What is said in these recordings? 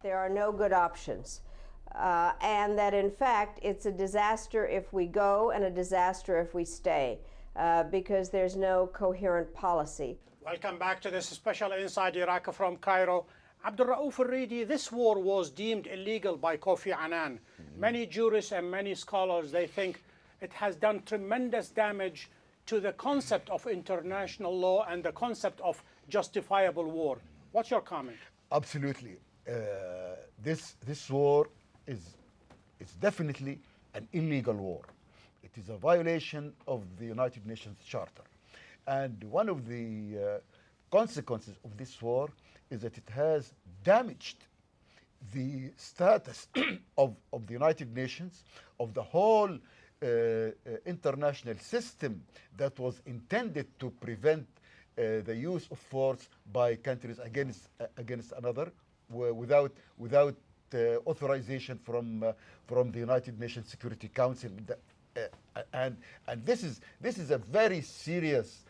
there are no good options. And that in fact it's a disaster if we go and a disaster if we stay, because there's no coherent policy. Welcome back to this special Inside Iraq from Cairo. Abdul-Rauf al-Ridi, this war was deemed illegal by Kofi Annan. Many jurists and many scholars, they think it has done tremendous damage to the concept of international law and the concept of justifiable war. What's your comment? Absolutely. This war is definitely an illegal war. It is a violation of the United Nations Charter. And one of the consequences of this war is that it has damaged the status of the United Nations, of the whole international system that was intended to prevent the use of force by countries against another without authorization from the United Nations Security Council. And this is a very serious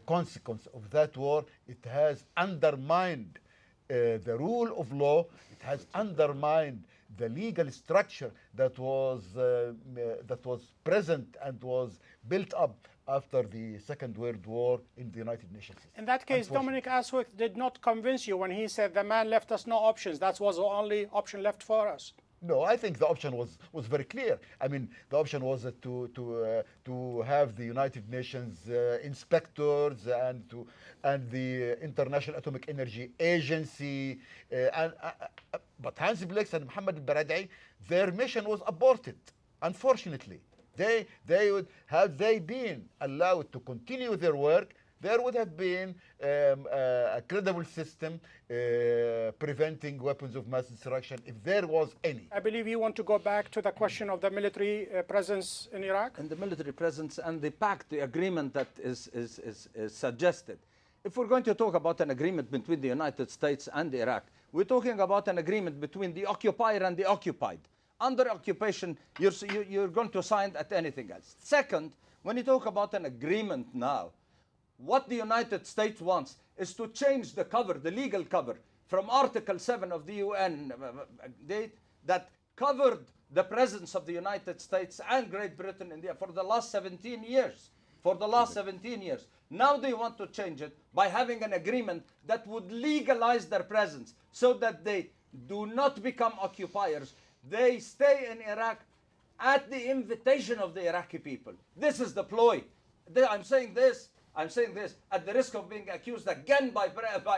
consequence of that war. It has undermined the rule of law. It has undermined the legal structure that was present and was built up after the Second World War in the United Nations. In that case, Dominic Asquith did not convince you when he said the man left us no options. That was the only option left for us. No, I think the option was very clear. I mean, the option was to have the United Nations inspectors and the International Atomic Energy Agency, but Hans Blix and Mohammed al-Baradei, their mission was aborted, unfortunately. They would, had they been allowed to continue their work, there would have been a credible system preventing weapons of mass destruction, if there was any. I believe you want to go back to the question of the military presence in Iraq? And the military presence and the pact, the agreement that is suggested. If we're going to talk about an agreement between the United States and Iraq, we're talking about an agreement between the occupier and the occupied. Under occupation, you're going to sign at anything else. Second, when you talk about an agreement now, what the United States wants is to change the cover, the legal cover, from Article 7 of the UN that covered the presence of the United States and Great Britain in for the last 17 years. For the last 17 years. Now they want to change it by having an agreement that would legalize their presence so that they do not become occupiers. They stay in Iraq at the invitation of the Iraqi people. This is the ploy. I'm saying this at the risk of being accused again by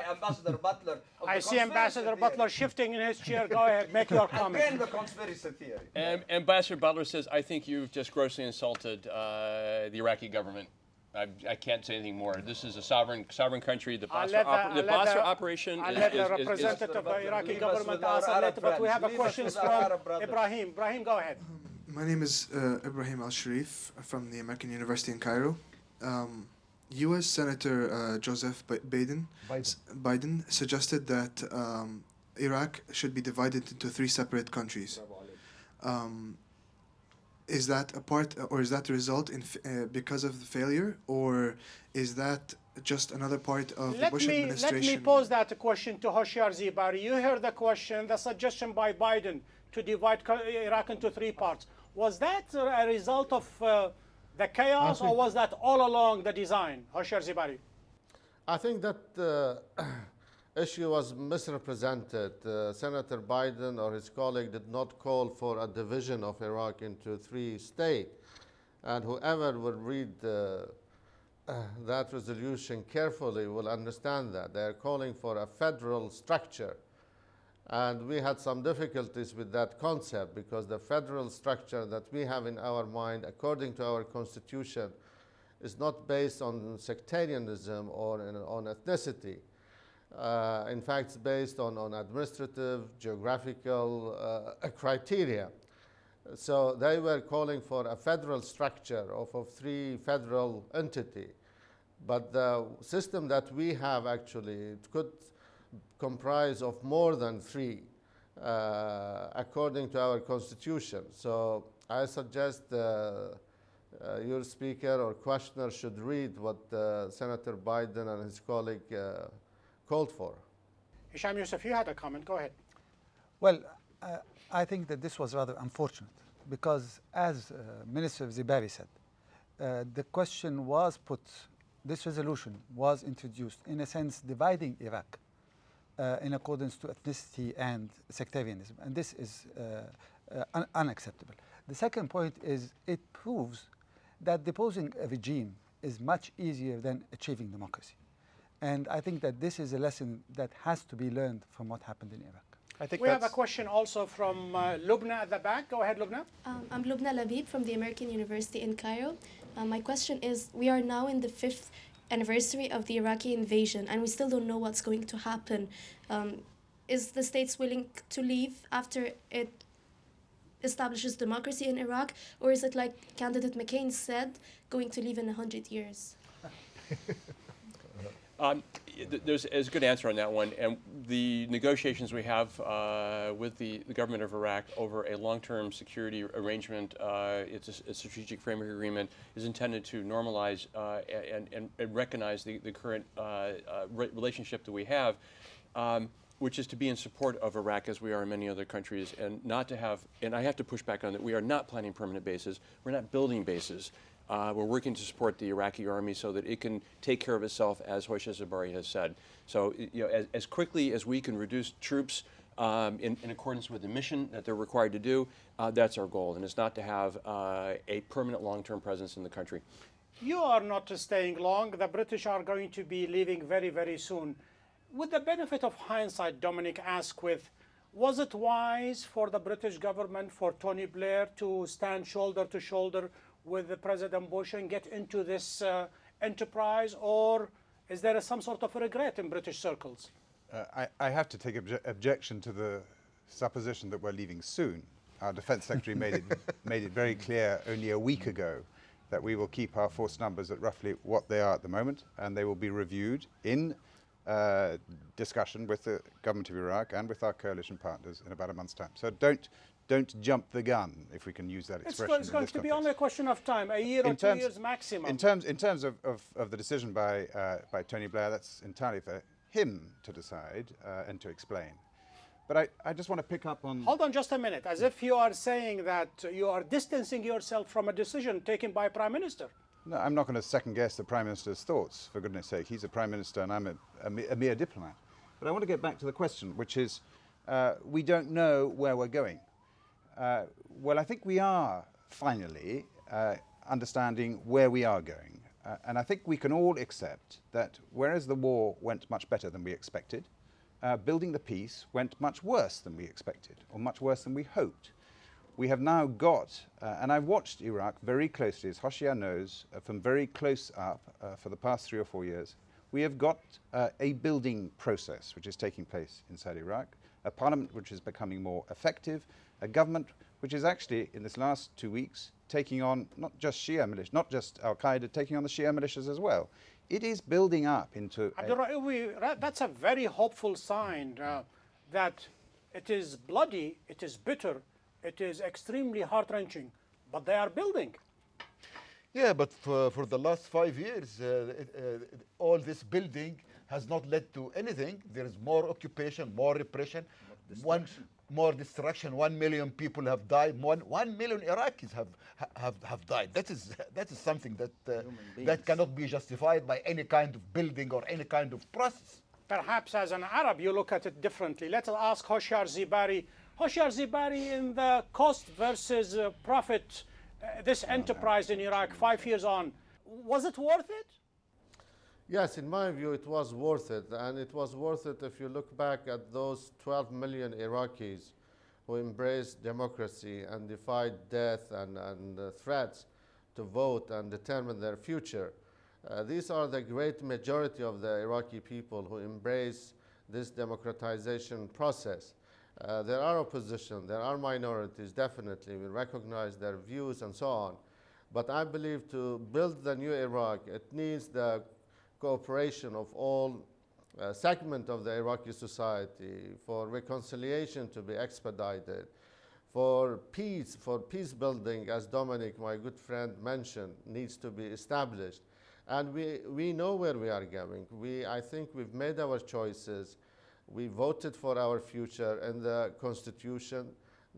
Ambassador Butler. I see Ambassador Butler shifting in his chair. Go ahead, make your comment. Again, the conspiracy theory. Ambassador Butler says, I think you've just grossly insulted the Iraqi government. I can't say anything more. This is a sovereign country. The Basra operation I'll let the representative of the Iraqi government answer later, but we have a question from Ibrahim. Ibrahim, go ahead. My name is Ibrahim Al-Sharif from the American University in Cairo. U.S. Senator Joseph Biden suggested that Iraq should be divided into 3 separate countries. Is that a part, or is that the result because of the failure, or is that just another part of the Bush administration? Let me pose that question to Hoshyar Zebari. You heard the question, the suggestion by Biden to divide Iraq into 3 parts. Was that a result of the chaos, or was that all along the design? Hoshyar Zebari. I think that issue was misrepresented. Senator Biden or his colleague did not call for a division of Iraq into 3 states. And whoever will read that resolution carefully will understand that. They are calling for a federal structure. And we had some difficulties with that concept because the federal structure that we have in our mind, according to our constitution, is not based on sectarianism or on ethnicity. In fact, it's based on administrative, geographical criteria. So they were calling for a federal structure of 3 federal entities. But the system that we have actually, it could comprise of more than 3 according to our constitution. So I suggest your speaker or questioner should read what Senator Biden and his colleague called for. Hisham Yusuf, you had a comment. Go ahead. Well, I think that this was rather unfortunate because, as Minister Zibari said, the question was put, this resolution was introduced in a sense dividing Iraq in accordance to ethnicity and sectarianism, and this is unacceptable. The second point is it proves that deposing a regime is much easier than achieving democracy. And I think that this is a lesson that has to be learned from what happened in Iraq. I think we have a question also from Lubna at the back. Go ahead, Lubna. I'm Lubna Labib from the American University in Cairo. My question is, we are now in the 5th anniversary of the Iraqi invasion, and we still don't know what's going to happen. Is the States willing to leave after it establishes democracy in Iraq, or is it, like candidate McCain said, going to leave in 100 years? There's a good answer on that one, and the negotiations we have with the government of Iraq over a long-term security arrangement, it's a strategic framework agreement, is intended to normalize and recognize the current relationship that we have, which is to be in support of Iraq as we are in many other countries, and not to have, and I have to push back on that, we are not planning permanent bases, we're not building bases. We're working to support the Iraqi army so that it can take care of itself, as Hosha Zibari has said. So, as quickly as we can reduce troops in accordance with the mission that they're required to do, that's our goal, and it's not to have a permanent long-term presence in the country. You are not staying long. The British are going to be leaving very, very soon. With the benefit of hindsight, Dominic Asquith, was it wise for the British government, for Tony Blair, to stand shoulder to shoulder with President Bush and get into this enterprise, or is there some sort of regret in British circles? I have to take objection to the supposition that we're leaving soon. Our Defence Secretary made it very clear only a week ago that we will keep our force numbers at roughly what they are at the moment, and they will be reviewed in discussion with the government of Iraq and with our coalition partners in about a month's time. So don't jump the gun, if we can use that expression. It's going to be only a question of time, a year or 2 years maximum. In terms of the decision by Tony Blair, that's entirely for him to decide and to explain. But I just want to pick up on... Hold on just a minute, as if you are saying that you are distancing yourself from a decision taken by Prime Minister. No, I'm not going to second-guess the Prime Minister's thoughts, for goodness sake. He's a Prime Minister and I'm a mere diplomat. But I want to get back to the question, which is, we don't know where we're going. Well, I think we are finally understanding where we are going. And I think we can all accept that whereas the war went much better than we expected, building the peace went much worse than we expected, or much worse than we hoped. We have now got, and I've watched Iraq very closely, as Hoshia knows, from very close up for the past 3 or 4 years. We have got a building process which is taking place inside Iraq, a parliament which is becoming more effective, a government which is actually, in this last 2 weeks, taking on not just Shia militias, not just Al-Qaeda, taking on the Shia militias as well. It is building up into... That's a very hopeful sign that it is bloody, it is bitter, it is extremely heart-wrenching, but they are building. Yeah, but for the last 5 years, all this building has not led to anything. There is more occupation, more repression, more destruction. 1 million people have died. 1 million Iraqis have died. That is something that cannot be justified by any kind of building or any kind of process. Perhaps as an Arab, you look at it differently. Let us ask Hoshiar Zibari. Hoshiar Zibari, in the cost versus profit, this enterprise in Iraq 5 years on, was it worth it? Yes, in my view, it was worth it. And it was worth it if you look back at those 12 million Iraqis who embraced democracy and defied death and threats to vote and determine their future. These are the great majority of the Iraqi people who embrace this democratization process. There are opposition, there are minorities, definitely. We recognize their views and so on. But I believe to build the new Iraq, it needs the cooperation of all segments of the Iraqi society, for reconciliation to be expedited, for peace building, as Dominic, my good friend, mentioned, needs to be established. And we know where we are going. I think we've made our choices. We voted for our future and the constitution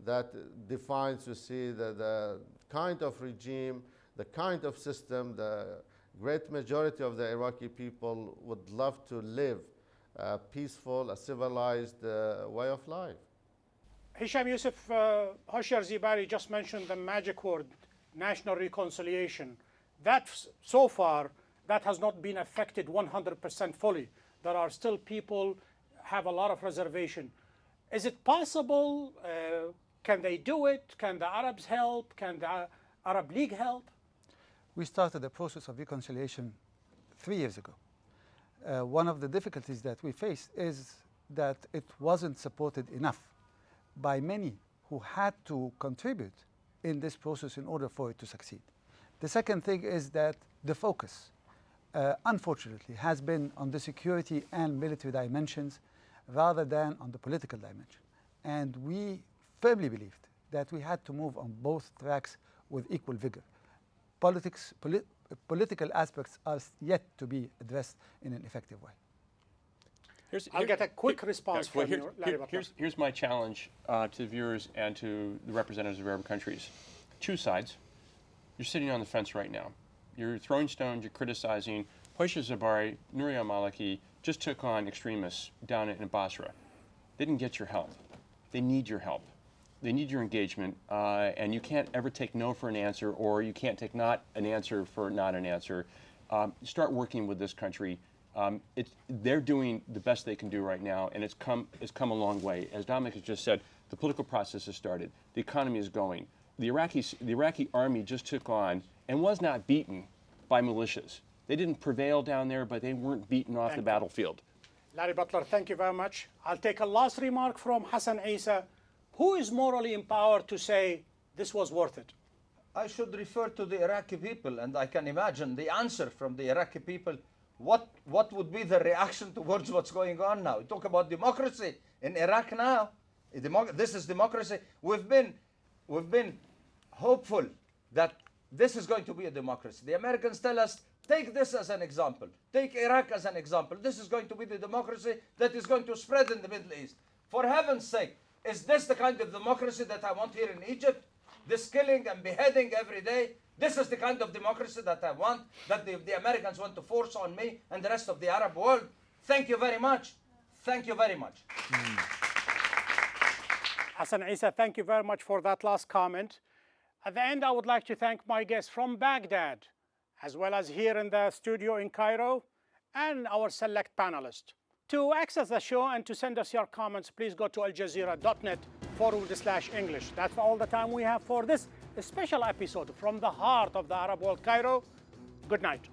that defines, you see, the kind of regime, the kind of system the great majority of the Iraqi people would love to live a peaceful, a civilized way of life. Hisham Yusuf, Hoshyar Zibari just mentioned the magic word, national reconciliation. That, so far, that has not been affected 100% fully. There are still people have a lot of reservation. Is it possible? Can they do it? Can the Arabs help? Can the Arab League help? We started the process of reconciliation 3 years ago. One of the difficulties that we faced is that it wasn't supported enough by many who had to contribute in this process in order for it to succeed. The second thing is that the focus, unfortunately, has been on the security and military dimensions rather than on the political dimension. And we firmly believed that we had to move on both tracks with equal vigor. Political aspects are yet to be addressed in an effective way. I'll get a quick response from you, Larry Butler. Here's my challenge to the viewers and to the representatives of Arab countries. Choose sides. You're sitting on the fence right now. You're throwing stones, you're criticizing. Hoshyar Zibari, Nouri al-Maliki just took on extremists down in Basra. They didn't get your help. They need your help. They need your engagement, and you can't ever take no for an answer, or you can't take not an answer for not an answer. Start working with this country. They're doing the best they can do right now, and it's come a long way. As Dominic has just said, the political process has started. The economy is going. The Iraqi army just took on and was not beaten by militias. They didn't prevail down there, but they weren't beaten off the battlefield. Larry Butler, thank you very much. I'll take a last remark from Hassan Isa. Who is morally empowered to say this was worth it? I should refer to the Iraqi people, and I can imagine the answer from the Iraqi people. What would be the reaction towards what's going on now? We talk about democracy in Iraq now. This is democracy. We've been hopeful that this is going to be a democracy. The Americans tell us, take this as an example. Take Iraq as an example. This is going to be the democracy that is going to spread in the Middle East. For heaven's sake, is this the kind of democracy that I want here in Egypt? This killing and beheading every day? This is the kind of democracy that I want, that the Americans want to force on me and the rest of the Arab world? Thank you very much. Thank you very much. Hassan Isa, thank you very much for that last comment. At the end, I would like to thank my guests from Baghdad, as well as here in the studio in Cairo, and our select panelists. To access the show and to send us your comments, please go to aljazeera.net/English. That's all the time we have for this special episode from the heart of the Arab world, Cairo. Good night.